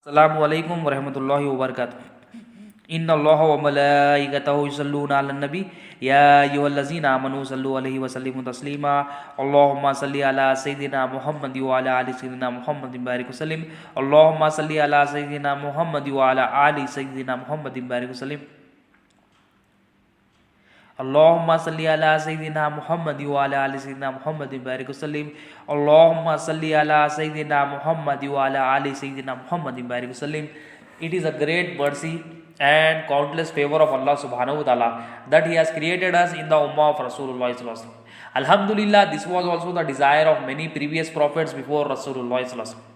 अस्सलामु अलैकुम वरहमतुल्लाहि वबरकातुहू। इन्नल्लाह व मलाइकतहु युसल्लूना अलन नबी या अय्युहल्लज़ीना आमनू सल्लु अलैहि व सल्लिमु तस्लीमा। अल्लाहुम्मा सल्लि अला सय्यिदिना मुहम्मद व अला आलि सय्यिदिना मुहम्मद बारिक वसल्लिम। अल्लाहुम्मा सल्लि अला सय्यिदिना मुहम्मद व अला आलि सय्यिदिना मुहम्मद बारिक वसल्लिम। अल्लाहुम्मा सल्लि अला सय्यिदिना मुहम्मद व अला आलि सय्यिदिना मुहम्मद बारिक वसल्लिम। अल्लाहुम्मा सल्लि अला सय्यिदिना मुहम्मद व अला आलि सय्यिदिना मुहम्मद बारिक वसल्लिम। It is a great mercy and countless favor of Allah subhanahu wa ta'ala that He has created us in the ummah of Rasulullah sallallahu alaihi wasallam. Alhamdulillah, this was also the desire of many previous prophets before Rasulullah sallallahu alaihi wasallam.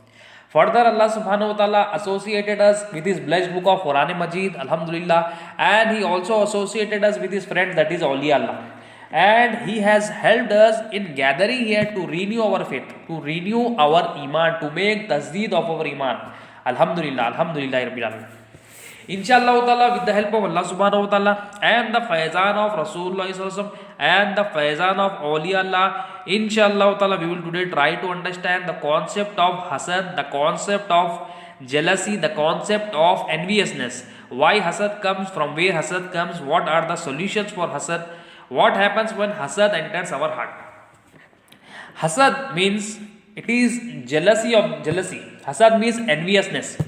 Further, Allah subhanahu wa ta'ala associated us with His blessed book of Quran Majid, Alhamdulillah, and He also associated us with His friend, that is Awliya Allah. And He has helped us in gathering here to renew our faith, to renew our iman, to make tasdeed of our iman. Alhamdulillah, Alhamdulillah Rabbil Alamin. Inshallah ta'ala, with the help of Allah subhanahu wa ta'ala and the faizan of Rasulullah sallallahu alaihi wasallam and the faizan of Awliya Allah, inshallah ta'ala, we will today try to understand the concept of hasad, the concept of jealousy, the concept of enviousness. Why hasad comes, from where hasad comes, what are the solutions for hasad, what happens when hasad enters our heart. Hasad means it is jealousy of jealousy. Hasad means enviousness.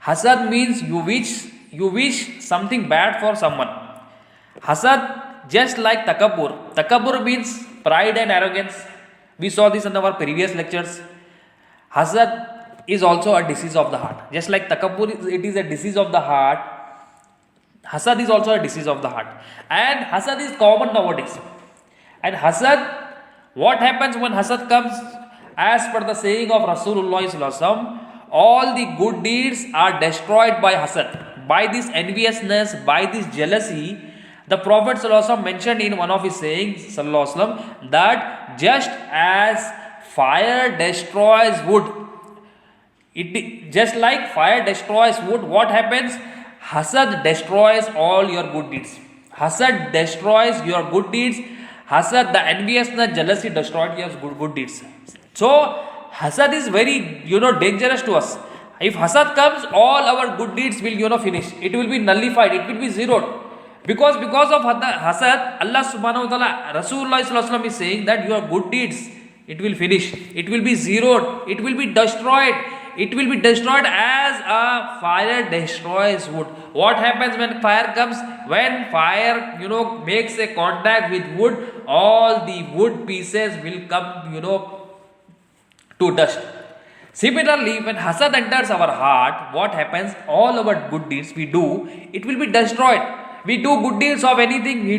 Hasad means you wish something bad for someone. Hasad, just like takabbur. Takabbur means pride and arrogance. We saw this in our previous lectures. Hasad is also a disease of the heart. Just like takabbur, it is a disease of the heart. Hasad is also a disease of the heart. And hasad is common nowadays. And hasad, what happens when hasad comes? As per the saying of Rasulullah sallallahu alaihi wasallam, all the good deeds are destroyed by hasad, by this enviousness, by this jealousy. The Prophet sallallahu alaihi wasallam mentioned in one of his sayings sallallahu alaihi wasallam that just as fire destroys wood, just like fire destroys wood, what happens? Hasad destroys all your good deeds. Hasad destroys your good deeds. Hasad, the enviousness, jealousy destroyed your good deeds. So hasad is very, dangerous to us. If hasad comes, all our good deeds will, finish. It will be nullified. It will be zeroed. Because of hasad, Allah subhanahu wa ta'ala, Rasulullah sallallahu alaihi wasallam is saying that your good deeds, it will finish. It will be zeroed. It will be destroyed. It will be destroyed as a fire destroys wood. What happens when fire comes? When fire, makes a contact with wood, all the wood pieces will come, to dust. Similarly, when hasad enters our heart, what happens? All our good deeds we do, it will be destroyed. We do good deeds of anything, we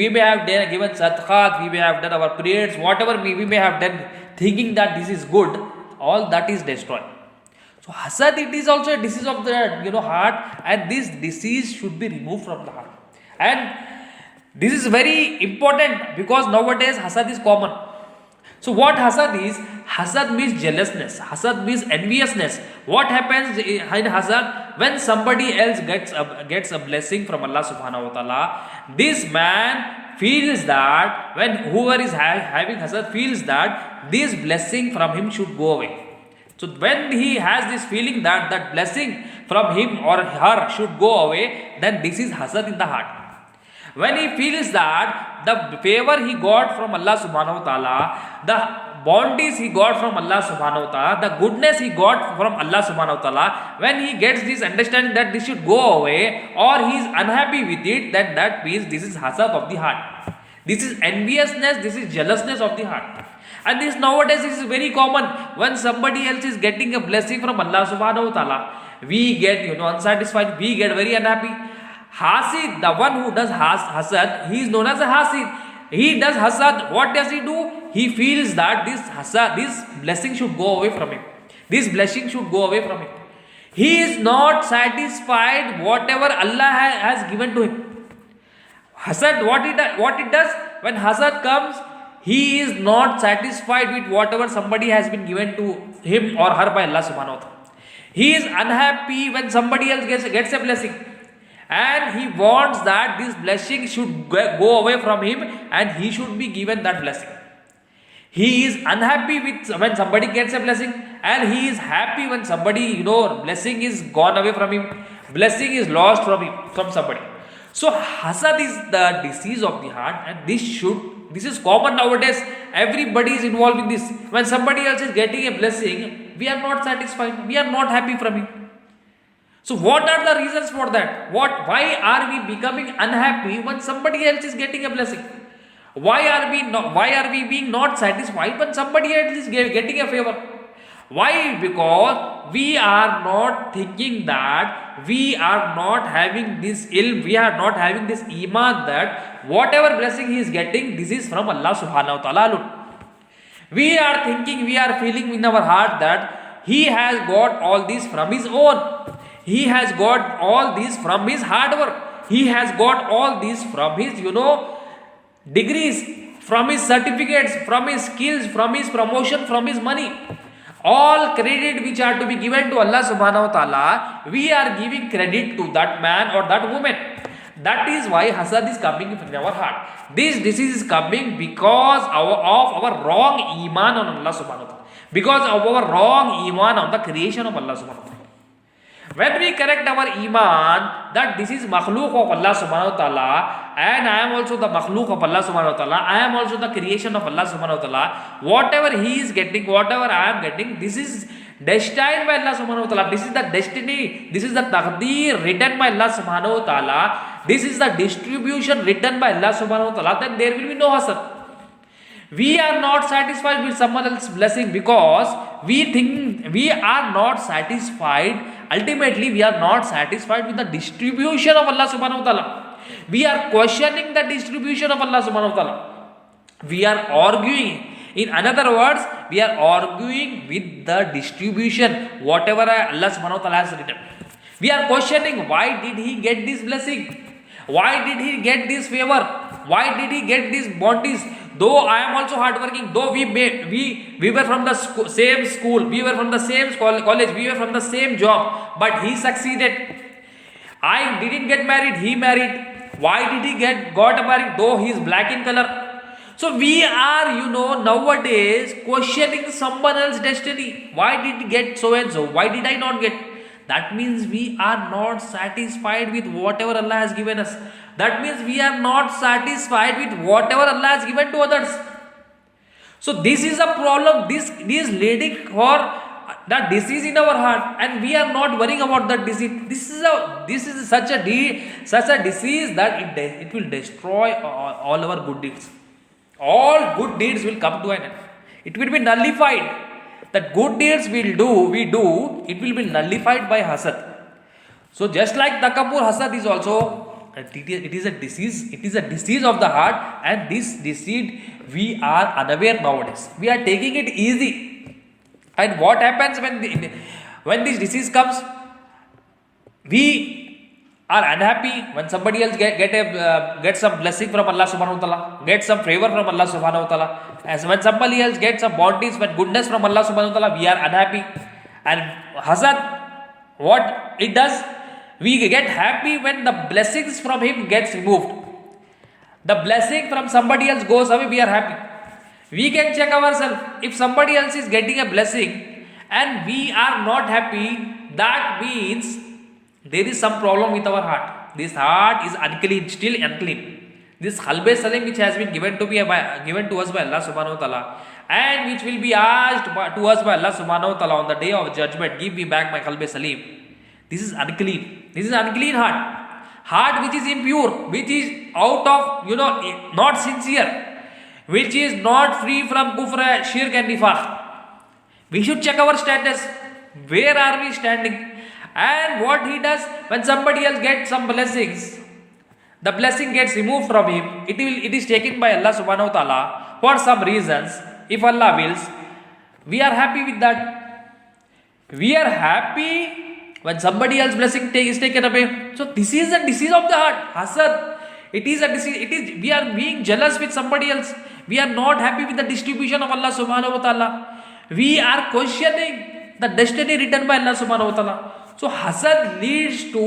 may have given sadaqat, we may have done our prayers, whatever we may have done, thinking that this is good, all that is destroyed. So hasad, it is also a disease of the heart, and this disease should be removed from the heart. And this is very important because nowadays hasad is common. So what hasad is? Hasad means jealousness. Hasad means enviousness. What happens in hasad? When somebody else gets a blessing from Allah subhanahu wa ta'ala, this man feels that, when whoever is having hasad feels that this blessing from him should go away. So when he has this feeling that that blessing from him or her should go away, then this is hasad in the heart. When he feels that the favor he got from Allah subhanahu wa ta'ala, the bounties he got from Allah subhanahu wa ta'ala, the goodness he got from Allah subhanahu wa ta'ala, when he gets this understanding that this should go away or he is unhappy with it, then that means this is hasad of the heart. This is enviousness, this is jealousness of the heart. And this nowadays is very common. When somebody else is getting a blessing from Allah subhanahu wa ta'ala, we get unsatisfied, we get very unhappy. Hasid, the one who does hasad, he is known as a hasid. He does hasad. What does he do? He feels that this blessing should go away from him. This blessing should go away from him. He is not satisfied whatever Allah has given to him. Hasad, what it does? When hasad comes, he is not satisfied with whatever somebody has been given to him or her by Allah subhanahu wa ta'ala. He is unhappy when somebody else gets a blessing. And he wants that this blessing should go away from him and he should be given that blessing. He is unhappy with when somebody gets a blessing, and he is happy when somebody, blessing is gone away from him, blessing is lost from him, from somebody. So hasad is the disease of the heart, and this is common nowadays. Everybody is involved in this. When somebody else is getting a blessing, we are not satisfied, we are not happy from it. So what are the reasons for that? Why are we becoming unhappy when somebody else is getting a blessing? Why are we being not satisfied when somebody else is getting a favor? Why? Because we are not thinking that we are not having this ilm, we are not having this iman that whatever blessing he is getting, this is from Allah subhanahu wa ta'ala alone. We are thinking, we are feeling in our heart that he has got all this from his own. He has got all this from his hard work. He has got all this from his, degrees, from his certificates, from his skills, from his promotion, from his money. All credit which are to be given to Allah subhanahu wa ta'ala, we are giving credit to that man or that woman. That is why hasad is coming in our heart. This disease is coming because of our wrong iman on Allah subhanahu wa ta'ala. Because of our wrong iman on the creation of Allah subhanahu wa ta'ala. When we correct our iman that this is makhluk of Allah subhanahu wa ta'ala, and I am also the makhluk of Allah subhanahu wa ta'ala, I am also the creation of Allah subhanahu wa ta'ala, whatever he is getting, whatever I am getting, this is destined by Allah subhanahu wa ta'ala, this is the destiny, this is the taqdeer written by Allah subhanahu wa ta'ala, this is the distribution written by Allah subhanahu wa ta'ala, then there will be no hasad. We are not satisfied with someone else's blessing because we think we are not satisfied. Ultimately, we are not satisfied with the distribution of Allah subhanahu wa ta'ala. We are questioning the distribution of Allah subhanahu wa ta'ala. We are arguing. In other words, we are arguing with the distribution, whatever Allah subhanahu wa ta'ala has written. We are questioning, why did he get this blessing? Why did he get this favor? Why did he get these bounties? Though I am also hardworking, though we were from the same school, we were from the same college, we were from the same job, but he succeeded. I didn't get married, he married. Why did he got married? Though he is black in color. So we are, nowadays questioning someone else's destiny. Why did he get so and so? Why did I not get? That means we are not satisfied with whatever Allah has given us. That means we are not satisfied with whatever Allah has given to others. So this is a problem. This is leading for the disease in our heart, and we are not worrying about that disease. This is such a disease that it will destroy all our good deeds. All good deeds will come to an end. It will be nullified. That good deeds we do, it will be nullified by hasad. So just like takabbur, hasad is also, it is a disease. It is a disease of the heart, and this disease we are unaware nowadays. We are taking it easy. And what happens when this disease comes? We are unhappy when somebody else get some blessing from Allah subhanahu wa ta'ala, get some favor from Allah subhanahu wa ta'ala. As when somebody else gets some bounties, when goodness from Allah subhanahu wa ta'ala, we are unhappy. And hasad, what it does, we get happy when the blessings from him gets removed. The blessing from somebody else goes away, we are happy. We can check ourselves. If somebody else is getting a blessing and we are not happy, that means there is some problem with our heart. This heart is unclean, still unclean. This Qalb-e Salim which has been given to us by Allah subhanahu wa ta'ala, and which will be asked to us by Allah subhanahu wa ta'ala on the day of judgment, give me back my Qalb-e Salim. This is unclean. This is unclean heart. Heart which is impure, which is out of, not sincere, which is not free from kufr, shirk and nifaq. We should check our status. Where are we standing? And what he does, when somebody else gets some blessings, the blessing gets removed from him. It is taken by Allah subhanahu wa ta'ala for some reasons. If Allah wills, we are happy with that. We are happy when somebody else's blessing is taken away. So this is a disease of the heart. Hasad. It is a disease. We are being jealous with somebody else. We are not happy with the distribution of Allah subhanahu wa ta'ala. We are questioning the destiny written by Allah subhanahu wa ta'ala. So hasad leads to,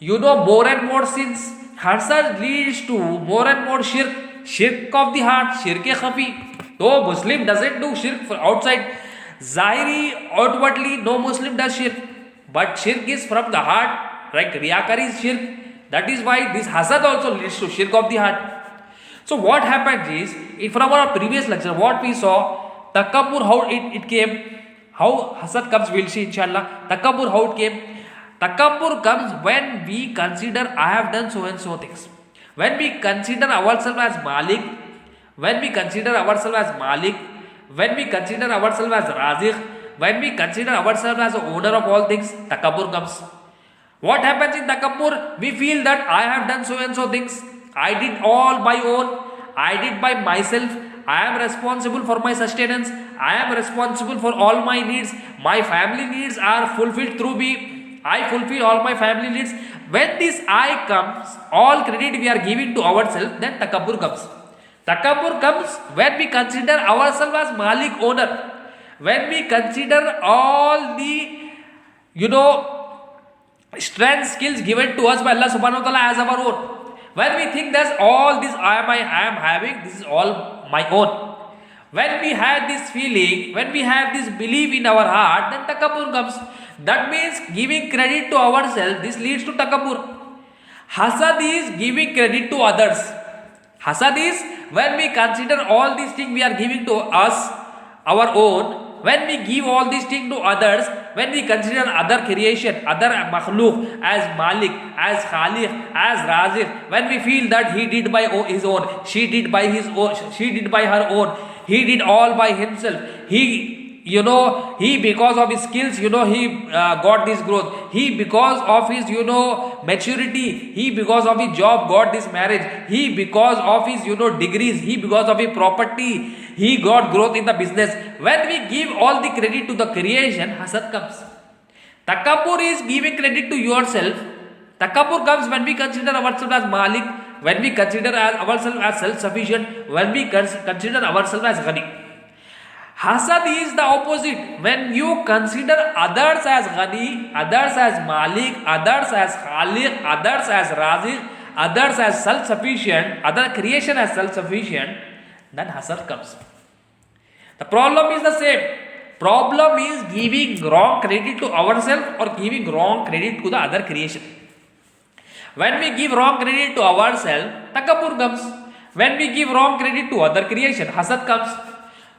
more and more sins. Hasad leads to more and more shirk of the heart, shirk-e khafi. No Muslim doesn't do shirk for outside. Zahiri, outwardly, no Muslim does shirk. But shirk is from the heart, like riyakari is shirk. That is why this hasad also leads to shirk of the heart. So what happened is, from our previous lecture, what we saw, takabbur, how it came, how hasad comes, we'll see inshallah. Takabbur, how it came. Takabbur comes when we consider I have done so and so things. When we consider ourselves as Malik, when we consider ourselves as Malik, when we consider ourselves as Razik, when we consider ourselves as the owner of all things, takabbur comes. What happens in takabbur? We feel that I have done so and so things. I did all by own. I did by myself. I am responsible for my sustenance. I am responsible for all my needs. My family needs are fulfilled through me. I fulfill all my family needs. When this I comes, all credit we are giving to ourselves, then takabbur comes. Takabbur comes when we consider ourselves as Malik owner. When we consider all the, strength, skills given to us by Allah subhanahu wa ta'ala as our own. When we think that all this I am having, this is all my own. When we have this feeling, when we have this belief in our heart, then takabbur comes. That means giving credit to ourselves, this leads to takabbur. Hasad is giving credit to others. Hasad is when we consider all these things we are giving to us, our own. When we give all these things to others, when we consider other creation, other makhluk as Malik, as Khaliq, as Razik, when we feel that he did by his own, she did by his own, she did by her own, he did all by himself, he because of his skills, he got this growth, he because of his, maturity, he because of his job got this marriage, he because of his, degrees, he because of his property, he got growth in the business. When we give all the credit to the creation, hasad comes. Takabbur is giving credit to yourself. Takabbur comes when we consider ourselves as Malik, when we consider ourselves as self-sufficient, when we consider ourselves as Ghani. Hasad is the opposite. When you consider others as Ghani, others as Malik, others as Khaliq, others as Razik, others as self-sufficient, other creation as self-sufficient, then hasad comes. The problem is the same. Problem is giving wrong credit to ourselves or giving wrong credit to the other creation. When we give wrong credit to ourselves, takabbur comes. When we give wrong credit to other creation, hasad comes.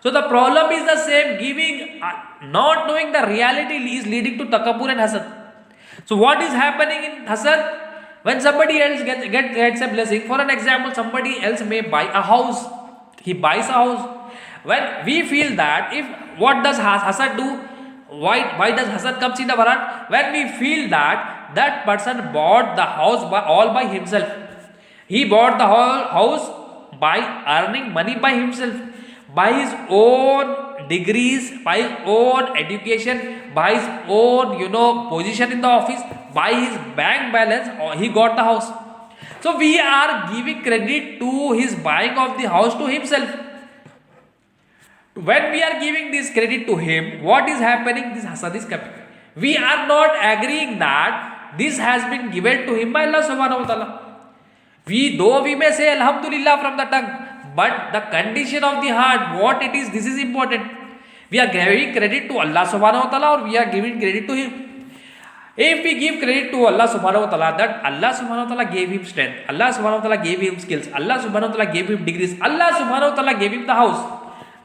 So the problem is the same. Giving, not knowing the reality is leading to takabbur and hasad. So what is happening in hasad? When somebody else gets a blessing, for an example, somebody else may buy a house. He buys a house. When we feel that, what does hasad do? Why does hasad comes in our heart? When we feel that that person bought the house all by himself. He bought the whole house by earning money by himself, by his own degrees, by his own education, by his own position in the office, by his bank balance, he got the house. So we are giving credit to his buying of the house to himself. When we are giving this credit to him, what is happening? This hasad is coming. We are not agreeing that this has been given to him by Allah subhanahu wa ta'ala. Though we may say Alhamdulillah from the tongue, but the condition of the heart, what it is, this is important. We are giving credit to Allah subhanahu wa ta'ala or we are giving credit to him. If we give credit to Allah subhanahu wa ta'ala, that Allah subhanahu wa ta'ala gave him strength, Allah subhanahu wa ta'ala gave him skills, Allah subhanahu wa ta'ala gave him degrees, Allah subhanahu wa ta'ala gave him the house,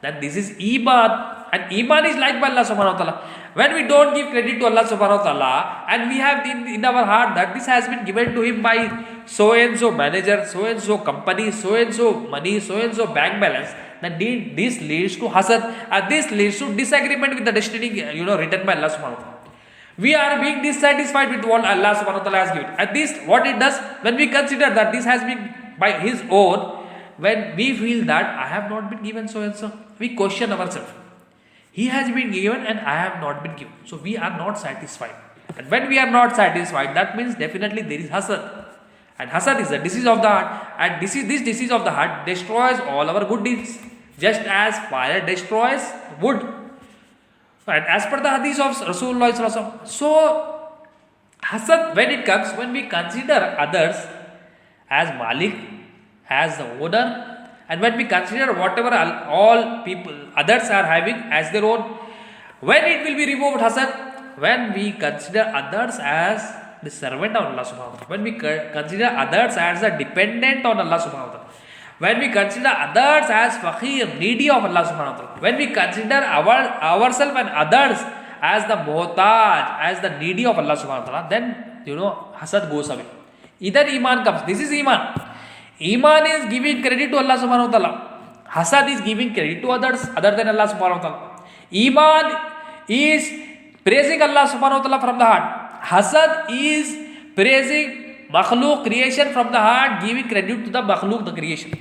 then this is Iman. And Iman is like by Allah subhanahu wa ta'ala. When we don't give credit to Allah subhanahu wa ta'ala and we have in our heart that this has been given to him by so and so manager, so and so company, so and so money, so and so bank balance, then this leads to hasad and this leads to disagreement with the destiny written by Allah subhanahu wa ta'ala. We are being dissatisfied with what Allah subhanahu wa ta'ala has given. And this, what it does, when we consider that this has been by his own, when we feel that I have not been given so and so, we question ourselves. He has been given and I have not been given. So we are not satisfied. And when we are not satisfied, that means definitely there is hasad. And hasad is a disease of the heart. And this disease of the heart destroys all our good deeds. Just as fire destroys wood. And as per the hadith of Rasulullah, so hasad, when it comes, when we consider others as Malik, as the owner, And when we consider whatever all people others are having as their own, when it will be removed hasad? When we consider others as the servant of Allah subhanahu wa ta'ala, when we consider others as a dependent on Allah subhanahu wa ta'ala, when we consider others as faqir, needy of Allah subhanahu wa ta'ala, when we consider ourselves and others as the muhtaj, as the needy of Allah subhanahu wa ta'ala, then hasad goes away. Either iman comes. This is iman. Iman is giving credit to Allah subhanahu wa ta'ala. Hasad is giving credit to others other than Allah subhanahu wa ta'ala. Iman is praising Allah subhanahu wa ta'ala from the heart. Hasad is praising makhluk, creation from the heart, giving credit to the makhluk, the creation.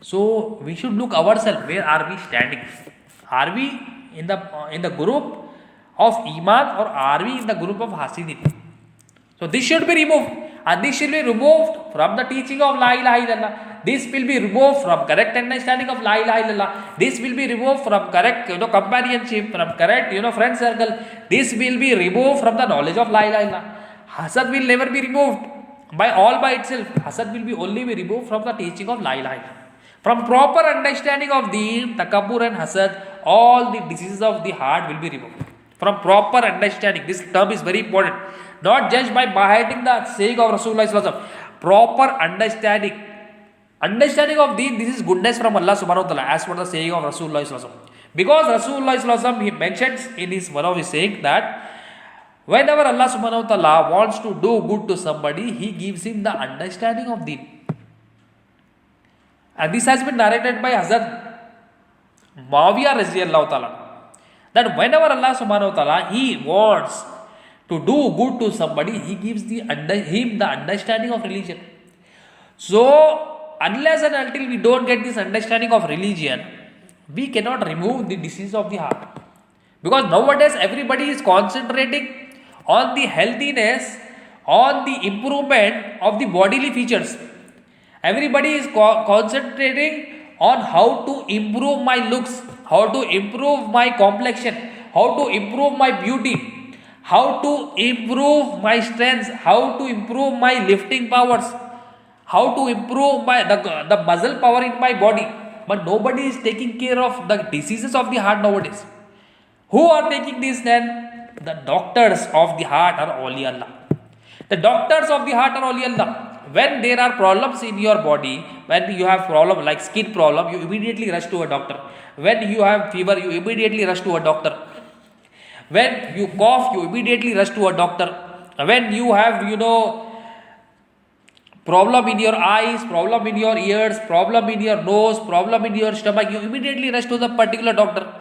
So we should look ourselves. Where are we standing? Are we in the group of iman, or are we in the group of hasidin? So this should be removed, and this should be removed from the teaching of La ilaha illallah. This will be removed from correct understanding of La ilaha illallah. This will be removed from correct companionship, from correct friend circle. This will be removed from the knowledge of La ilaha illallah. Hasad will never be removed by itself. Hasad will be only be removed from the teaching of La ilaha illallah. From proper understanding of deen, takabbur and hasad, all the diseases of the heart will be removed. From proper understanding, this term is very important. Not just by highlighting the saying of Rasulullah sallallahu alaihi wasallam. Proper understanding. Understanding of deen, this is goodness from Allah subhanahu wa ta'ala, as per the saying of Rasulullah sallallahu alaihi wasallam. Because Rasulullah sallallahu alaihi wasallam, he mentions in one of his saying that whenever Allah subhanahu wa ta'ala wants to do good to somebody, he gives him the understanding of deen. And this has been narrated by Hazrat Muawiyah radhiyallahu ta'ala, that whenever Allah subhanahu wa ta'ala, he wants to do good to somebody, he gives him the understanding of religion. So unless and until we don't get this understanding of religion, we cannot remove the disease of the heart. Because nowadays everybody is concentrating on the healthiness, on the improvement of the bodily features. Everybody is concentrating on how to improve my looks, how to improve my complexion, how to improve my beauty, how to improve my strength, how to improve my lifting powers, how to improve the muscle power in my body. But nobody is taking care of the diseases of the heart nowadays. Who are taking this then? The doctors of the heart are awliya Allah. The doctors of the heart are awliya Allah. When there are problems in your body, when you have problem like skin problem, you immediately rush to a doctor. When you have fever, you immediately rush to a doctor. When you cough, you immediately rush to a doctor. When you have problem in your eyes, problem in your ears, problem in your nose, problem in your stomach, you immediately rush to the particular doctor.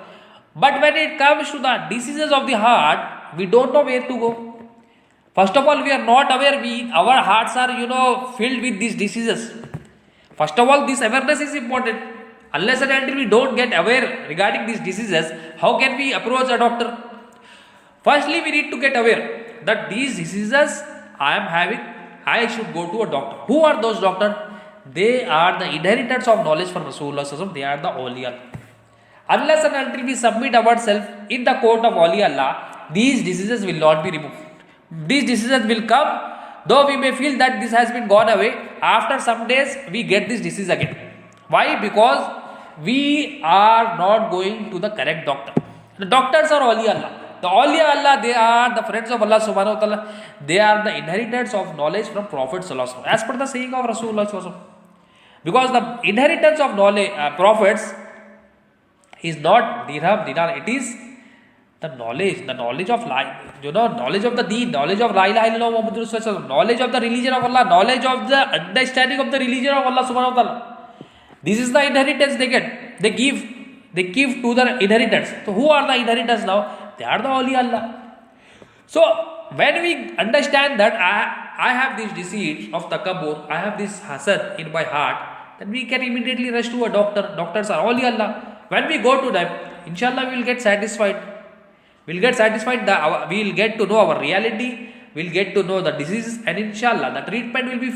But when it comes to the diseases of the heart, we don't know where to go. First of all, we are not aware. Our hearts are filled with these diseases. First of all, this awareness is important. Unless and until we don't get aware regarding these diseases, how can we approach a doctor? Firstly, we need to get aware that these diseases I am having, I should go to a doctor. Who are those doctors? They are the inheritors of knowledge from Rasulullah sallallahu alaihi wasallam. They are the awliya. Unless and until we submit ourselves in the court of awliya Allah, these diseases will not be removed. These diseases will come, though we may feel that this has been gone away. After some days, we get this disease again. Why? Because we are not going to the correct doctor. The doctors are awliya Allah. The awliya Allah, they are the friends of Allah subhanahu wa ta'ala. They are the inheritors of knowledge from Prophet sallallahu alaihi wasallam, as per the saying of Rasulullah sallallahu alaihi wasallam. Because the inheritance of knowledge, prophets, is not dirham, dinar. It is the knowledge of life, knowledge of the deen, knowledge of La ilaha illallah Muhammadur Rasulullah, knowledge of the religion of Allah, knowledge of the understanding of the religion of Allah subhanahu wa ta'ala. This is the inheritance they get. They give to the inheritors. So who are the inheritors now? They are the awliya Allah. So when we understand that I have this disease of takabbur, I have this hasad in my heart, then we can immediately rush to a doctor. Doctors are awliya Allah. When we go to them, inshallah we will get satisfied. We'll get satisfied, we'll get to know our reality, we'll get to know the diseases, and inshallah the treatment will be,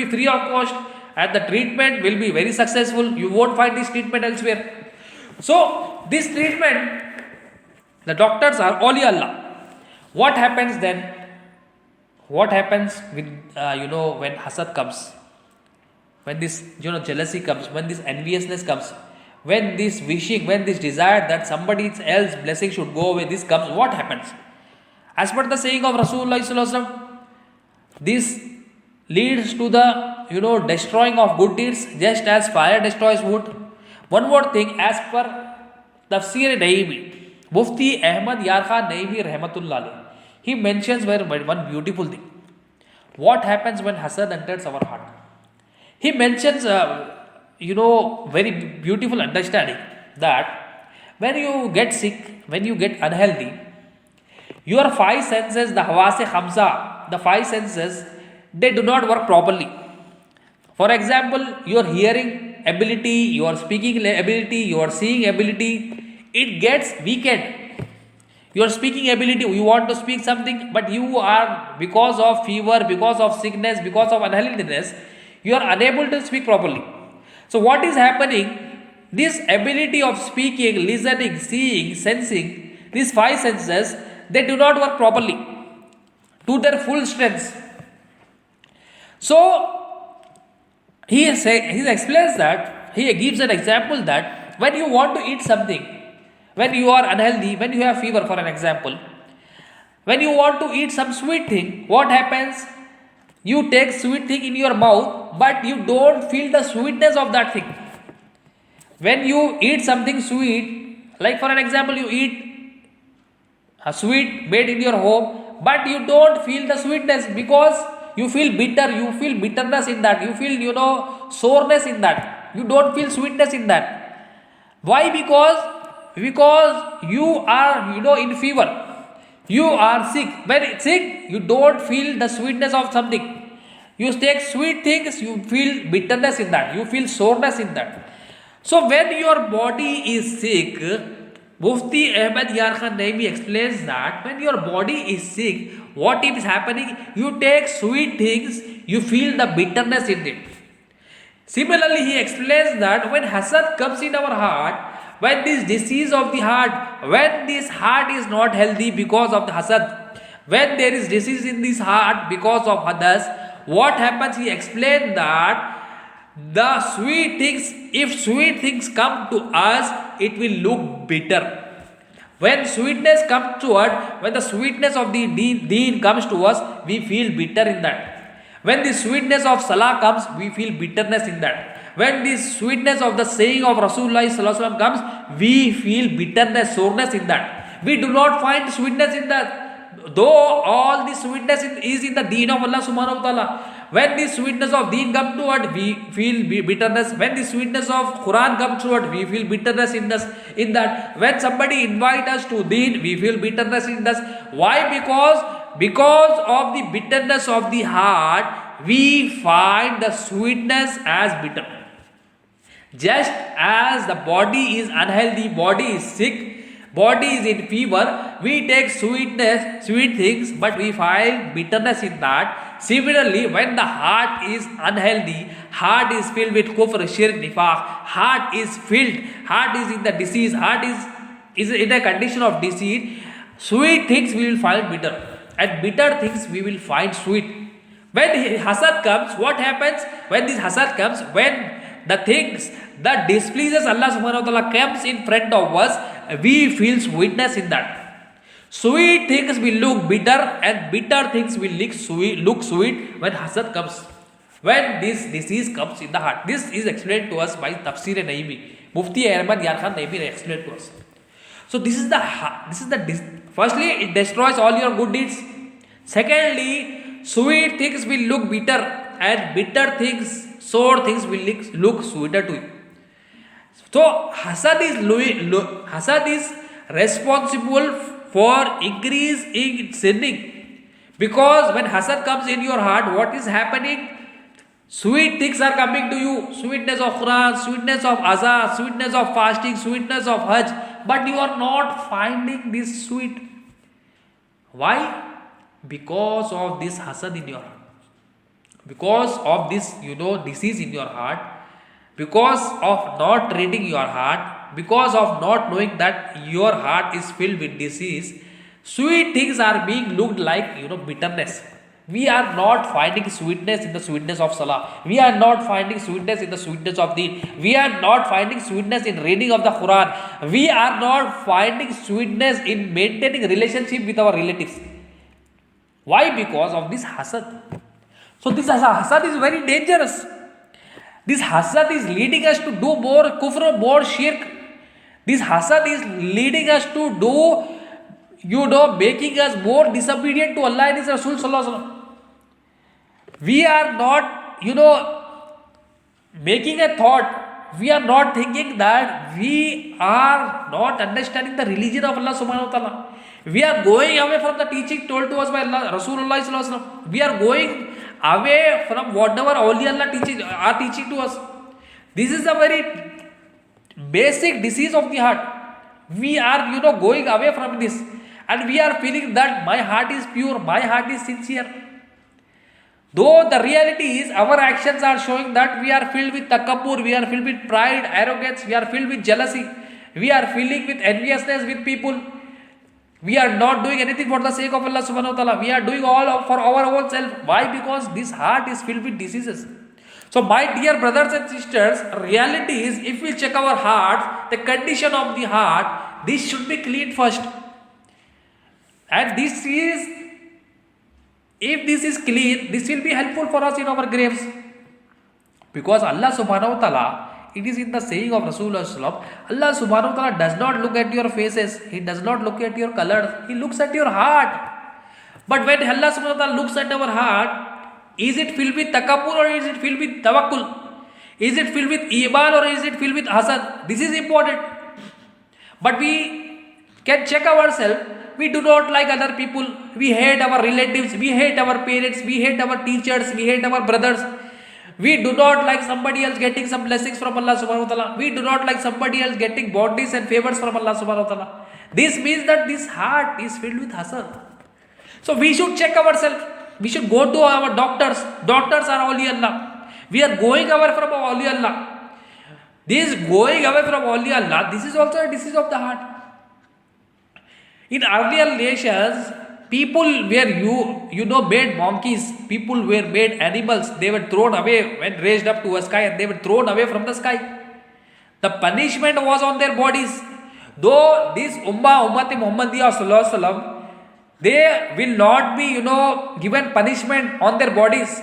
free of cost, and the treatment will be very successful. You won't find this treatment elsewhere. So this treatment, the doctors are awliya Allah. What happens then? What happens with, when hasad comes? when this jealousy comes, when this enviousness comes, when this wishing, when this desire that somebody else blessing should go away, this comes, what happens? As per the saying of Rasulullah sallallahu alaihi wasallam, this leads to the destroying of good deeds, just as fire destroys wood. One more thing, as per Tafsir Naimi, Mufti Ahmad Yar Khan Naimi Rahmatullah alayhi, he mentions one beautiful thing. What happens when hasad enters our heart? He mentions very beautiful understanding that when you get sick, when you get unhealthy, your five senses, the Hawase Khamsa, the five senses, they do not work properly. For example, your hearing ability, your speaking ability, your seeing ability, it gets weakened. Your speaking ability, you want to speak something, but you are, because of fever, because of sickness, because of unhealthiness, you are unable to speak properly. So what is happening? This ability of speaking, listening, seeing, sensing, these five senses, they do not work properly to their full strength. So he explains that, he gives an example that when you want to eat something, when you are unhealthy, when you have fever for an example, when you want to eat some sweet thing, what happens? You take sweet thing in your mouth, but you don't feel the sweetness of that thing. When you eat something sweet, like for an example, you eat a sweet made in your home, but you don't feel the sweetness because you feel bitter, you feel bitterness in that, you feel soreness in that, you don't feel sweetness in that. Why? Because you are in fever, you are sick. When sick, you don't feel the sweetness of something. You take sweet things, you feel bitterness in that, you feel soreness in that. So when your body is sick, Mufti Ahmad Yar Khan Naimi explains that when your body is sick, what is happening? You take sweet things, you feel the bitterness in it. Similarly, he explains that when hasad comes in our heart, when this disease of the heart, when this heart is not healthy because of the hasad, when there is disease in this heart because of hadas, what happens? He explained that the sweet things, if sweet things come to us, it will look bitter. When sweetness comes to us, when the sweetness of the deen comes to us, we feel bitter in that. When the sweetness of salah comes, we feel bitterness in that. When the sweetness of the saying of Rasulullah sallallahu alaihi wasallam comes, we feel bitterness, soreness in that. We do not find sweetness in that. Though all the sweetness is in the deen of Allah subhanahu wa ta'ala. When the sweetness of deen comes to us, we feel bitterness. When the sweetness of Quran comes to us, we feel bitterness in that. When somebody invites us to deen, we feel bitterness in that. Why? Because of the bitterness of the heart, we find the sweetness as bitter. Just as the body is unhealthy, body is sick, body is in fever, we take sweet things, but we find bitterness in that. Similarly, when the heart is unhealthy, heart is filled with kufr, shirk, nifaq, heart is in the disease, heart is in a condition of disease, sweet things we will find bitter, and bitter things we will find sweet. When hasad comes, what happens? When this hasad comes, when the things that displeases Allah subhanahu wa ta'ala comes in front of us, we feel sweetness in that. Sweet things will look bitter, and bitter things will look sweet when hasad comes. When this disease comes in the heart. This is explained to us by Tafsir Naimi. Mufti Ahmad Yar Khan Naimi explained to us. So firstly, it destroys all your good deeds. Secondly, sweet things will look bitter, and bitter things, sour things will look sweeter to you. So hasad is responsible for increase in sinning, because when hasad comes in your heart, what is happening? Sweet things are coming to you, sweetness of Quran, sweetness of azan, sweetness of fasting, sweetness of Hajj, but you are not finding this sweet. Why? Because of this hasad in your heart, because of this disease in your heart, because of not treating your heart, because of not knowing that your heart is filled with disease, sweet things are being looked like bitterness. We are not finding sweetness in the sweetness of salah. We are not finding sweetness in the sweetness of deen. We are not finding sweetness in reading of the Quran. We are not finding sweetness in maintaining relationship with our relatives. Why? Because of this hasad. So this hasad is very dangerous. This hasad is leading us to do more kufr, more shirk. This hasad is leading us to do, making us more disobedient to Allah and His Rasul Sallallahu Alaihi Wasallam. We are not, making a thought. We are not thinking that we are not understanding the religion of Allah Subhanahu Wa Taala. We are going away from the teaching told to us by Allah, Rasulullah Sallallahu Alaihi Wasallam. We are going away from whatever awliya Allah are teaching to us. This is a very basic disease of the heart. We are, going away from this. And we are feeling that my heart is pure, my heart is sincere. Though the reality is our actions are showing that we are filled with takabbur, we are filled with pride, arrogance, we are filled with jealousy, we are filled with enviousness with people. We are not doing anything for the sake of Allah Subhanahu Wa Taala. We are doing all for our own self. Why? Because this heart is filled with diseases. So my dear brothers and sisters, reality is if we check our heart, the condition of the heart, this should be clean first. And this is, if this is clean, this will be helpful for us in our graves. Because Allah Subhanahu Wa Taala, it is in the saying of Rasulullah Sallallahu, Allah Subhanahu Wa Taala does not look at your faces, He does not look at your colors, He looks at your heart. But when Allah Subhanahu Wa Taala looks at our heart, is it filled with takabbur or is it filled with tawakkul? Is it filled with iman or is it filled with hasad? This is important. But we can check ourselves. We do not like other people. We hate our relatives. We hate our parents. We hate our teachers. We hate our brothers. We do not like somebody else getting some blessings from Allah Subhanahu Wa Taala. We do not like somebody else getting bounties and favors from Allah Subhanahu Wa Taala. This means that this heart is filled with hasad. So we should check ourselves. We should go to our doctors. Doctors are awliya Allah. We are going away from awliya Allah. This going away from awliya Allah, this is also a disease of the heart. In earlier nations, people were made monkeys. People were made animals. They were thrown away when raised up to a sky, and they were thrown away from the sky. The punishment was on their bodies. Though this Ummati Muhammadiyah Sallallahu Alaihi Wasallam, they will not be, given punishment on their bodies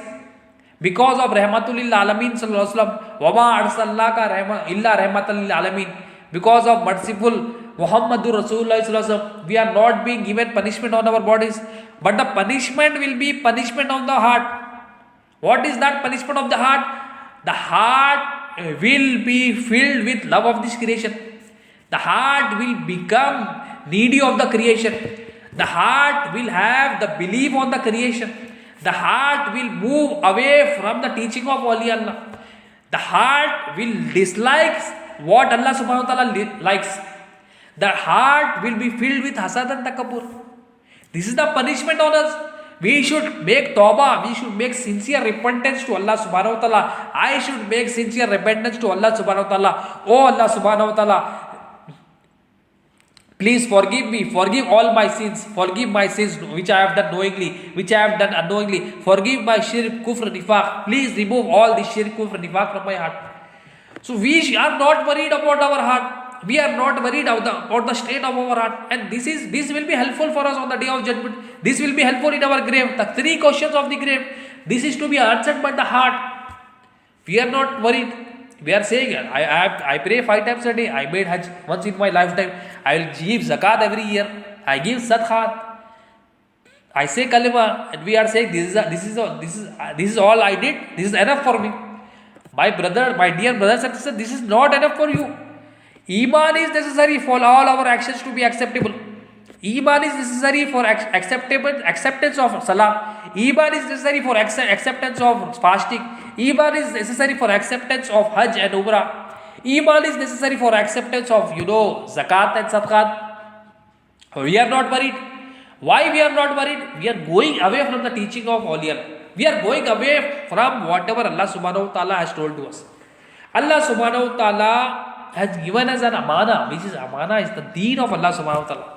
because of Rahmatul lil Alamin Sallallahu Alaihi Wasallam. Wama arsalnaka illa rahmatan lil Alamin. Because of merciful Muhammadur Rasulullah Sallallahu Alaihi Wasallam, we are not being given punishment on our bodies. But the punishment will be punishment of the heart. What is that punishment of the heart? The heart will be filled with love of this creation. The heart will become needy of the creation. The heart will have the belief on the creation. The heart will move away from the teaching of awliya Allah. The heart will dislike what Allah Subhanahu Wa Taala likes. The heart will be filled with hasad and takabbur. This is the punishment on us. We should make tawbah. We should make sincere repentance to Allah Subhanahu Wa Taala. I should make sincere repentance to Allah Subhanahu Wa Taala. Oh Allah Subhanahu Wa Taala, please forgive me, forgive all my sins, forgive my sins which I have done knowingly, which I have done unknowingly, forgive my shirk, kufr, nifaq. Please remove all the shirk, kufr, nifaq from my heart. So we are not worried about our heart. We are not worried about the state of our heart. And this will be helpful for us on the day of judgment. This will be helpful in our grave. The 3 questions of the grave, this is to be answered by the heart. We are not worried. We are saying, I pray 5 times a day. I made Hajj once in my lifetime. I will give zakat every year. I give sadaqat. I say kalima, and we are saying this is all I did. This is enough for me. My dear brothers and sisters, this is not enough for you. Iman is necessary for all our actions to be acceptable. Iman is necessary for acceptance of salah. Iman is necessary for acceptance of fasting. Iman is necessary for acceptance of Hajj and Umrah. Iman is necessary for acceptance of, zakat and sadaqat. We are not worried. Why we are not worried? We are going away from the teaching of awliya. We are going away from whatever Allah Subhanahu Wa Taala has told to us. Allah Subhanahu Wa Taala has given us an amana, which is amana is the deen of Allah Subhanahu Wa Taala.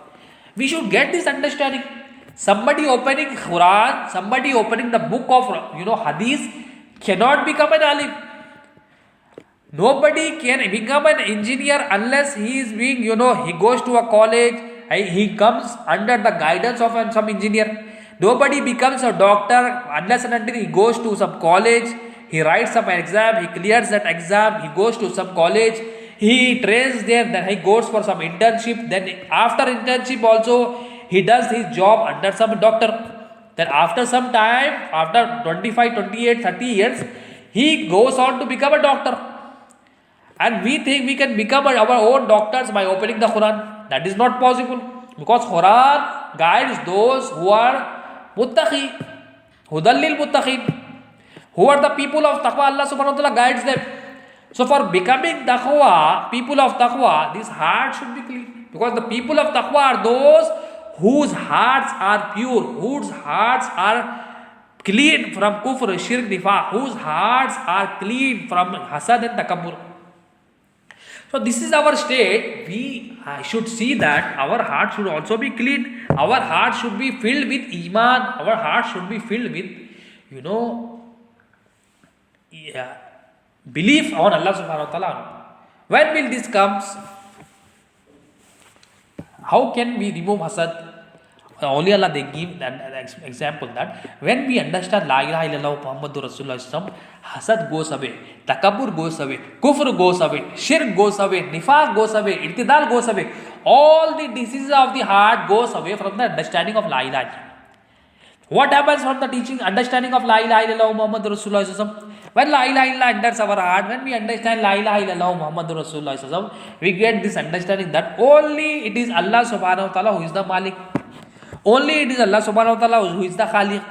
We should get this understanding. Somebody opening Quran, somebody opening the book of Hadith cannot become an alim. Nobody can become an engineer unless he is being, he goes to a college, he comes under the guidance of some engineer. Nobody becomes a doctor unless and until he goes to some college, he writes some exam, he clears that exam, he goes to some college, he trains there, then he goes for some internship, then after internship also, he does his job under some doctor. Then after some time, after 25, 28, 30 years, he goes on to become a doctor. And we think we can become our own doctors by opening the Quran. That is not possible. Because Quran guides those who are muttaqi, hudallil muttaqin, who are the people of taqwa. Allah subhanahu wa ta'ala guides them. So for becoming taqwa, people of taqwa, this heart should be clean. Because the people of taqwa are those whose hearts are pure, whose hearts are clean from kufr, shirk, nifaq, whose hearts are clean from hasad and takabbur. So this is our state. We should see that our heart should also be clean. Our heart should be filled with iman. Our heart should be filled with, belief on Allah subhanahu wa ta'ala. When will this comes? How can we remove hasad? Only Allah they give an example that when we understand La ilaha illallah Muhammadur Rasulullah, hasad goes away, takabbur goes away, kufr goes away, shirk goes away, nifaq goes away, irtidal goes away. All the diseases of the heart goes away from the understanding of La ilaha illallah. What happens from the teaching, understanding of La ilaha illallah Muhammadur Rasulullah? When La ilaha illallah enters our heart, when we understand La ilaha illallah Muhammadur Rasulullah, we get this understanding that only it is Allah subhanahu wa ta'ala who is the Malik. Only it is Allah subhanahu wa ta'ala who is the Khaliq.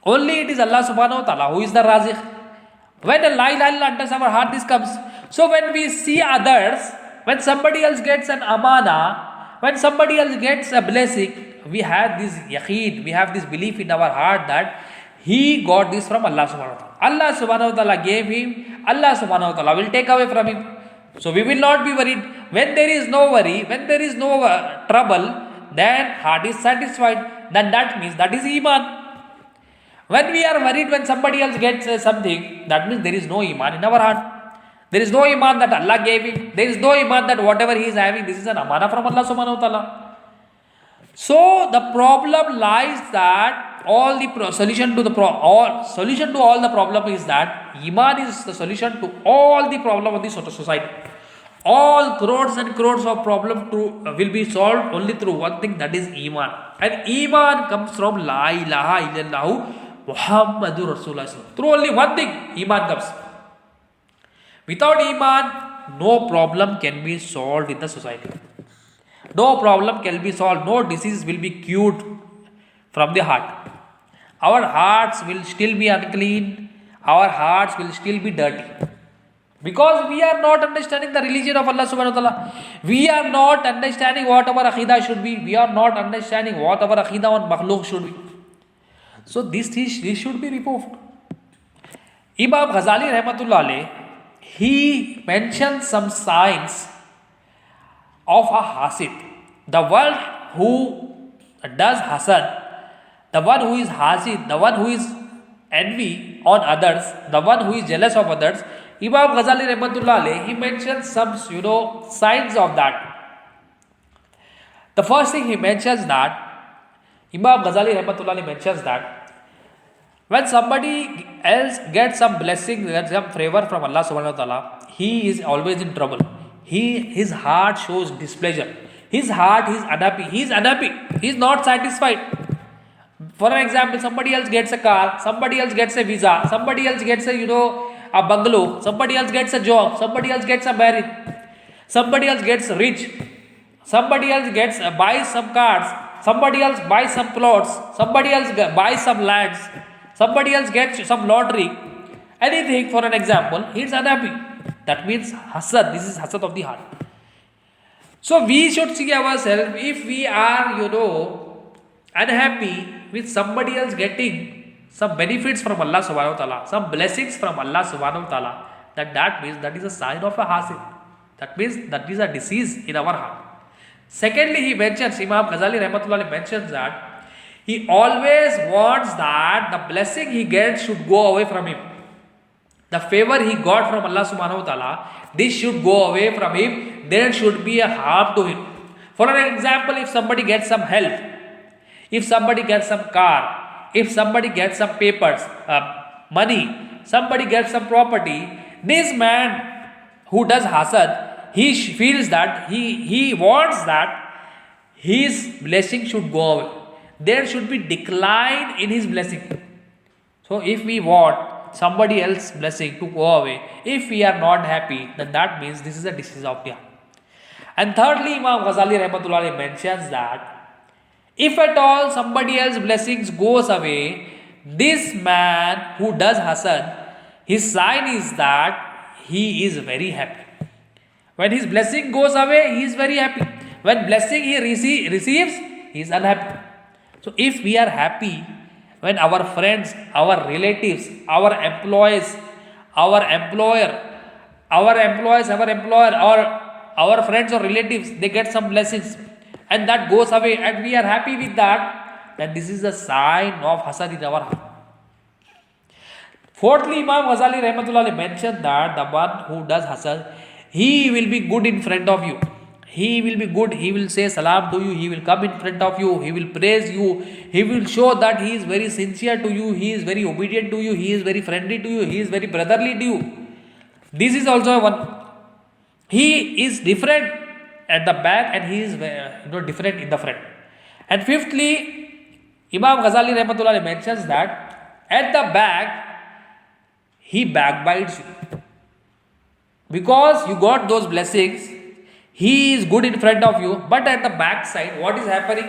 Only it is Allah subhanahu wa ta'ala who is the Raziq. When the La ilaha illallah enters our heart, this comes. So when we see others, when somebody else gets an amana, when somebody else gets a blessing, we have this yaqeen, we have this belief in our heart that he got this from Allah subhanahu wa ta'ala. Allah subhanahu wa ta'ala gave him, Allah subhanahu wa ta'ala will take away from him. So we will not be worried. When there is no worry, when there is no trouble, then heart is satisfied. Then that means that is iman. When we are worried when somebody else gets something, that means there is no iman in our heart. There is no iman that Allah gave him. There is no iman that whatever he is having, this is an amana from Allah subhanahu wa ta'ala. So the problem lies that all the solution to all the problem is that iman is the solution to all the problem of the society. All crores and crores of problem will be solved only through one thing, that is iman. And iman comes from La ilaha illallah Muhammadur Rasulullah. Through only one thing, iman comes. Without iman, no problem can be solved in the society. No problem can be solved. No disease will be cured from the heart. Our hearts will still be unclean. Our hearts will still be dirty. Because we are not understanding the religion of Allah subhanahu wa ta'ala. We are not understanding what our aqidah should be. We are not understanding what our aqidah on makhluk should be. So this should be removed. Imam Ghazali rahmatullah alayh, he mentions some signs of a hasid. The one who does hasad, the one who is hasid, the one who is envy on others, the one who is jealous of others, Imam Ghazali rahmatullah alayh, he mentions some signs of that. The first thing he mentions that, Imam Ghazali rahmatullah alayh mentions that when somebody else gets some blessing, gets some favor from Allah subhanahu wa ta'ala, he is always in trouble. His heart shows displeasure. His heart is unhappy. He is unhappy. He is not satisfied. For example, somebody else gets a car, somebody else gets a visa, somebody else gets a bungalow, somebody else gets a job, somebody else gets a marriage, somebody else gets rich, somebody else buys some cars, somebody else buys some plots, somebody else buys some lands, somebody else gets some lottery, anything for an example, he is unhappy. That means hasad. This is hasad of the heart. So we should see ourselves, if we are unhappy with somebody else getting some benefits from Allah subhanahu wa ta'ala, some blessings from Allah subhanahu wa ta'ala, that means that is a sign of a hasid. That means that is a disease in our heart. Secondly, he mentions, Imam Ghazali rahmatullah mentions that He always wants that the blessing he gets should go away from him. The favor he got from Allah subhanahu wa ta'ala, this should go away from him. There should be a harm to him. For an example, if somebody gets some health, if somebody gets some car, if somebody gets some papers, money, somebody gets some property, this man who does hasad, he feels that he wants that his blessing should go away. There should be decline in his blessing. So if we want somebody else's blessing to go away, if we are not happy, then that means this is a disease of the heart. And thirdly, Imam Ghazali Rahmatullah mentions that if at all somebody else's blessings goes away, this man who does hasad, his sign is that he is very happy. When his blessing goes away, he is very happy. When blessing he receives, he is unhappy. So if we are happy when our friends, our relatives, our employees, our employer, or our friends or relatives, they get some blessings and that goes away and we are happy with that, then this is a sign of hasad in our heart. Fourthly, Imam Ghazali Rahmatullah mentioned that the one who does hasad, he will be good in front of you. He will be good, he will say salam to you, he will come in front of you, he will praise you, he will show that he is very sincere to you, he is very obedient to you, he is very friendly to you, he is very brotherly to you. This is also one. He is different at the back and he is different in the front. And fifthly, Imam Ghazali Rahmatullah mentions that at the back, he backbites you. Because you got those blessings, he is good in front of you, but at the back side, what is happening?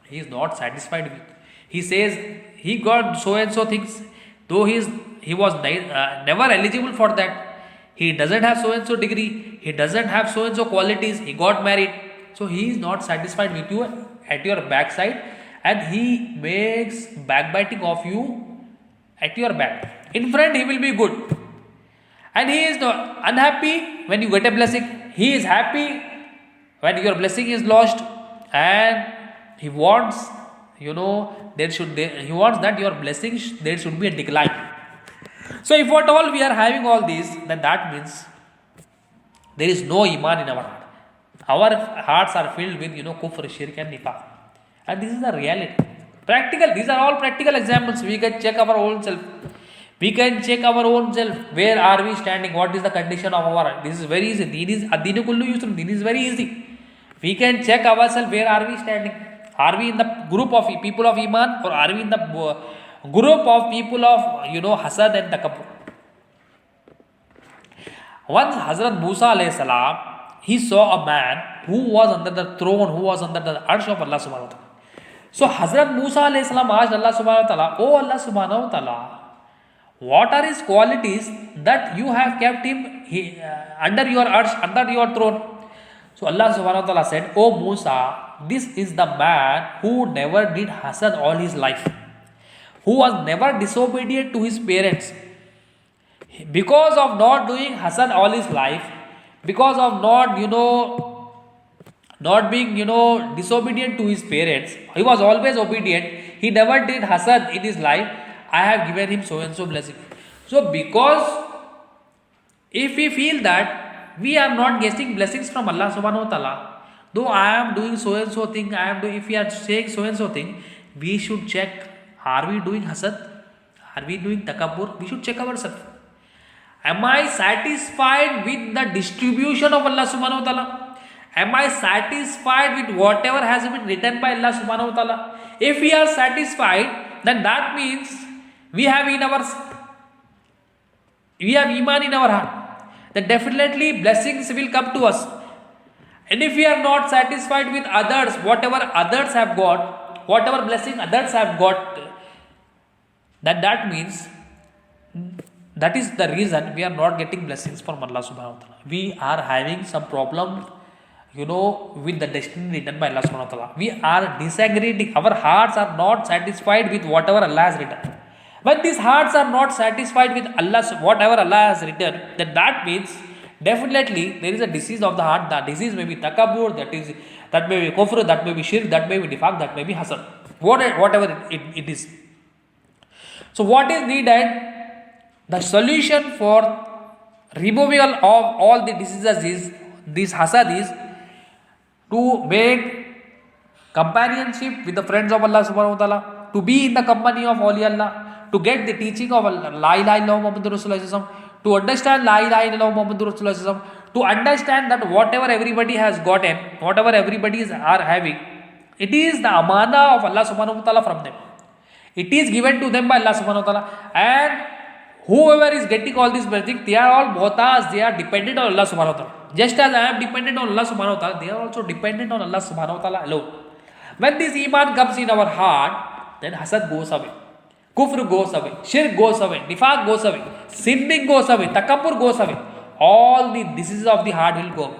He is not satisfied with. He says he got so and so things, though he was never eligible for that. He doesn't have so and so degree, he doesn't have so and so qualities, he got married. So he is not satisfied with you at your backside and he makes backbiting of you at your back. In front he will be good. And he is unhappy when you get a blessing. He is happy when your blessing is lost, and he wants, he wants that your blessing there should be a decline. So if at all we are having all these, then that means there is no iman in our heart. Our hearts are filled with kufr, shirk and nifaq, and this is the reality. Practical. These are all practical examples. We can check our own self. We can check our own self. Where are we standing? What is the condition of our heart? This is very easy. Deen is very easy. We can check ourselves. Where are we standing? Are we in the group of people of iman, or are we in the group of people of hasad and takabbur? Once Hazrat Musa alayhi salam, he saw a man who was under the throne, who was under the arsh of Allah subhanahu wa ta'ala. So Hazrat Musa alayhi salam asked Allah subhanahu wa ta'ala, "Oh Allah subhanahu wa ta'ala, what are his qualities that you have kept him under your arsh, under your throne?" So Allah subhanahu wa ta'ala said, "Oh Musa, this is the man who never did hasad all his life, who was never disobedient to his parents. Because of not doing hasad all his life, because of not being disobedient to his parents, he was always obedient, he never did hasad in his life, I have given him so and so blessing." So because if we feel that we are not getting blessings from Allah subhanahu wa ta'ala, though I am doing so and so thing, if we are saying so and so thing, we should check, are we doing hasad? Are we doing takabbur? We should check ourselves. Am I satisfied with the distribution of Allah subhanahu wa ta'ala? Am I satisfied with whatever has been written by Allah subhanahu wa ta'ala? If we are satisfied, then that means we have iman in our heart. Then definitely blessings will come to us. And if we are not satisfied with others, whatever others have got, whatever blessing others have got, then that means that is the reason we are not getting blessings from Allah subhanahu wa ta'ala. We are having some problem, with the destiny written by Allah subhanahu wa ta'ala. We are disagreeing. Our hearts are not satisfied with whatever Allah has written. When these hearts are not satisfied with whatever Allah has written, then that means definitely there is a disease of the heart. The disease may be takabbur, that may be kufr, that may be shirk, that may be nifaq, that may be hasad. whatever it is. So what is needed? The solution for removal of all the diseases is this hasad is to make companionship with the friends of Allah subhanahu wa ta'ala, to be in the company of Awliya Allah, to get the teaching of La ilaha illallah Muhammadur Rasulullah, to understand La ilaha illallah Muhammadur Rasulullah, to understand that whatever everybody has gotten, whatever everybody are having, it is the amana of Allah subhanahu wa ta'ala from them. It is given to them by Allah subhanahu wa ta'ala, and whoever is getting all these blessings, they are all muhtaj, they are dependent on Allah subhanahu wa ta'ala. Just as I am dependent on Allah subhanahu wa ta'ala, they are also dependent on Allah subhanahu wa ta'ala alone. When this iman comes in our heart, then hasad goes away, kufr goes away, shirk goes away, nifaq goes away, sinning goes away, takabbur goes away. All the diseases of the heart will go.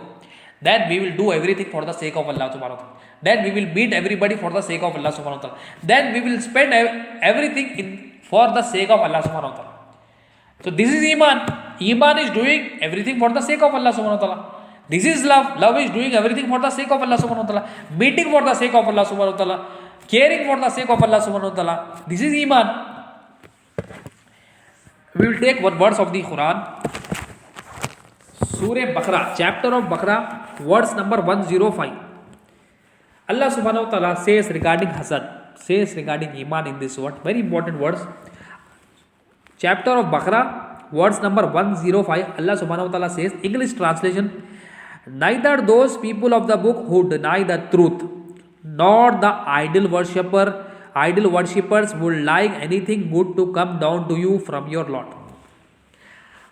Then we will do everything for the sake of Allah subhanahu wa ta'ala. Then we will meet everybody for the sake of Allah subhanahu wa ta'ala. Then we will spend everything for the sake of Allah subhanahu wa ta'ala. So this is iman. Iman is doing everything for the sake of Allah subhanahu wa ta'ala. This is love. Love is doing everything for the sake of Allah subhanahu wa ta'ala. Meeting for the sake of Allah subhanahu wa ta'ala. Caring for the sake of Allah subhanahu wa ta'ala. This is iman. We will take one verse of the Quran. Surah Baqarah, chapter of Baqarah, verse number 105. Allah subhanahu wa ta'ala says regarding hasad, says regarding iman in this word, very important words. Chapter of Baqarah, verse number 105, Allah subhanahu wa ta'ala says, English translation, neither those people of the book who deny the truth, nor the idol worshippers would like anything good to come down to you from your Lord.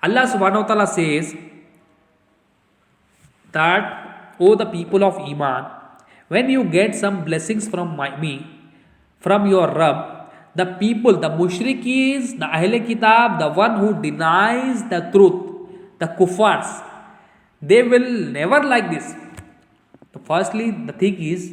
Allah subhanahu wa ta'ala says that, O the people of Iman, when you get some blessings from me, from your Rabb, the people, the mushrikis, the Ahle Kitab, the one who denies the truth, the kuffars, they will never like this. Firstly, the thing is,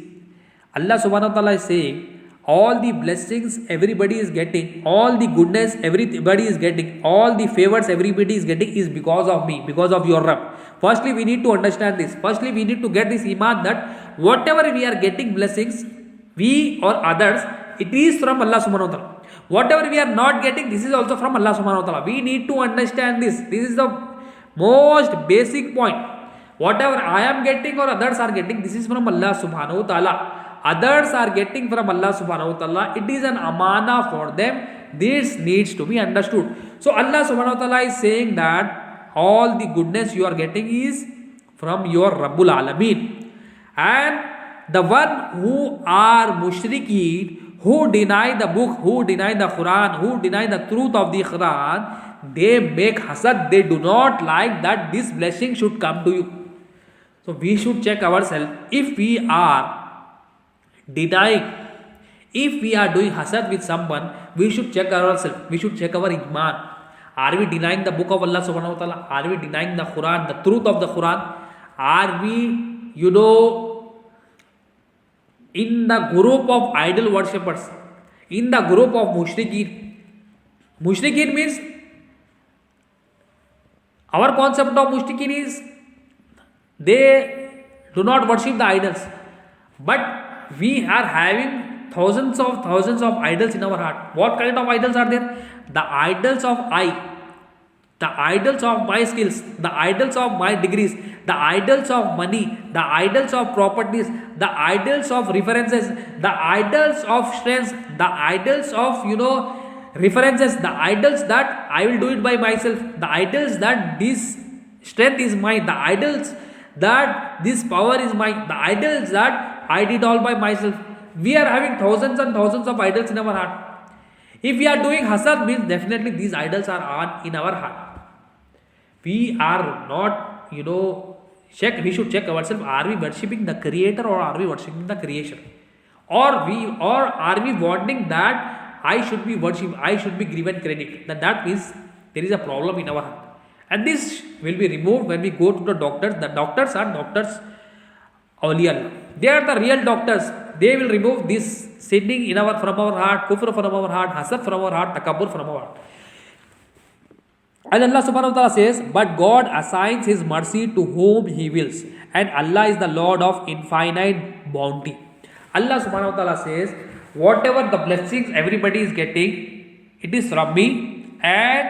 Allah subhanahu wa ta'ala is saying, all the blessings everybody is getting, all the goodness everybody is getting, all the favors everybody is getting is because of me, because of your Rabb. Firstly, we need to understand this. Firstly, we need to get this iman that whatever we are getting blessings, we or others, it is from Allah subhanahu wa ta'ala. Whatever we are not getting, this is also from Allah subhanahu wa ta'ala. We need to understand this. This is the most basic point. Whatever I am getting or others are getting, this is from Allah subhanahu wa ta'ala. Others are getting from Allah subhanahu wa ta'ala. It is an amana for them. This needs to be understood. So Allah subhanahu wa ta'ala is saying that all the goodness you are getting is from your Rabbul Alameen. And the one who are mushrikeen, who deny the book, who deny the Quran, who deny the truth of the Quran, they make hasad. They do not like that this blessing should come to you. So we should check ourselves. If we are denying, if we are doing hasad with someone, we should check ourselves. We should check our iman. Are we denying the book of Allah subhanahu wa ta'ala? Are we denying the Quran, the truth of the Quran? Are we, in the group of idol worshippers, in the group of mushrikeen? Mushrikeen means, our concept of mushrikeen is, they do not worship the idols. But we are having thousands of idols in our heart. What kind of idols are there? The idols of the idols of my skills, the idols of my degrees, the idols of money, the idols of properties, the idols of references, the idols of strengths, the idols of references, the idols that I will do it by myself, the idols that this strength is mine, the idols that this power is mine, the idols that I did all by myself. We are having thousands and thousands of idols in our heart. If we are doing hasad, means definitely these idols are on in our heart. We are not, we should check ourselves. Are we worshipping the Creator or are we worshipping the creation? Or are we wanting that I should be worshipped, I should be given credit? That means there is a problem in our heart. And this will be removed when we go to the doctors. The doctors are doctors awliya. They are the real doctors. They will remove this sinning from our heart, kufr from our heart, hasad from our heart, takabbur from our heart. And Allah subhanahu wa ta'ala says, but God assigns His mercy to whom He wills. And Allah is the Lord of infinite bounty. Allah subhanahu wa ta'ala says whatever the blessings everybody is getting, it is from me, and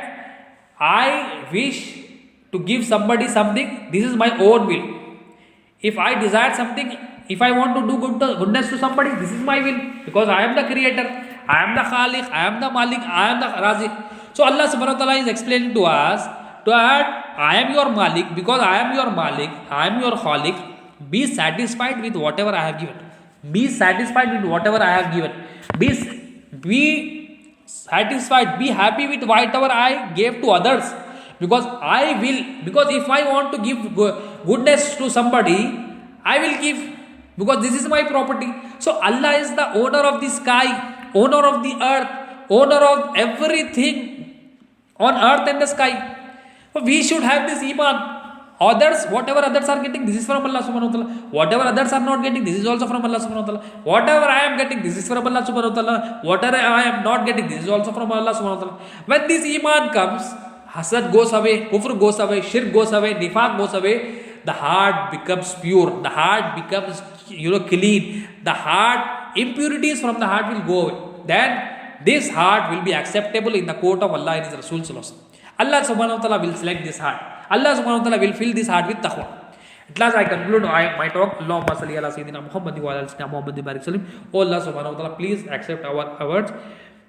I wish to give somebody something. This is my own will. If I desire something, if I want to do goodness to somebody, this is my will, because I am the creator, I am the Khaliq, I am the Malik, I am the Razik. So Allah subhanahu wa ta'ala is explaining to us that I am your Malik, because I am your Malik, I am your Khaliq. Be satisfied with whatever I have given. Be satisfied with whatever I have given. Be satisfied, be happy with whatever I gave to others, because I will, because if I want to give goodness to somebody, I will give, because this is my property. So Allah is the owner of the sky, owner of the earth, owner of everything on earth and the sky. So we should have this iman. Others, whatever others are getting, this is from Allah subhanahu wa ta'ala. Whatever others are not getting, this is also from Allah subhanahu wa ta'ala. Whatever I am getting, this is from Allah subhanahu wa ta'ala. Whatever I am not getting, this is also from Allah subhanahu wa ta'ala. When this iman comes, hasad goes away, kufr goes away, shirk goes away, nifaq goes away, the heart becomes pure, the heart becomes clean, the heart, impurities from the heart will go away. Then this heart will be acceptable in the court of Allah and His Rasul sallallahu alaihi wasallam. Allah subhanahu wa ta'ala will select this heart. Allah subhanahu wa ta'ala will fill this heart with taqwa. At last I conclude my talk. Allahumma salli ala sayyidina Muhammad wa ala sayyidina Muhammad barik salim. Oh Allah subhanahu wa ta'ala, please accept our words.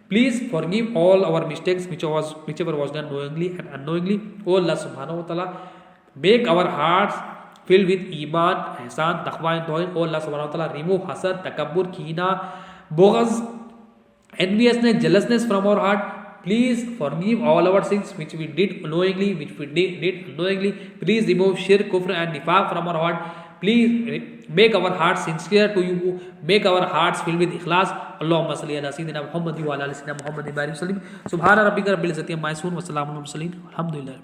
Please forgive all our mistakes whichever was done knowingly and unknowingly. Oh Allah subhanahu wa ta'ala, make our hearts filled with iman, ihsan, taqwa and tawhid. Oh Allah subhanahu wa ta'ala, remove hasad, takabbur, keena, bughz, enviousness, jealousness from our heart. Please forgive all our sins which we did knowingly, which we did unknowingly. Please remove shirk, kufr and nifaq from our heart. Please make our hearts sincere to you. Make our hearts filled with ikhlas. Allahumma salli ala sayyidina Muhammad wa ala sayyidina Muhammad barik salim. Subhana rabbika rabbil izzati amma yasifun wa salamun alal mursalin. Alhamdulillah.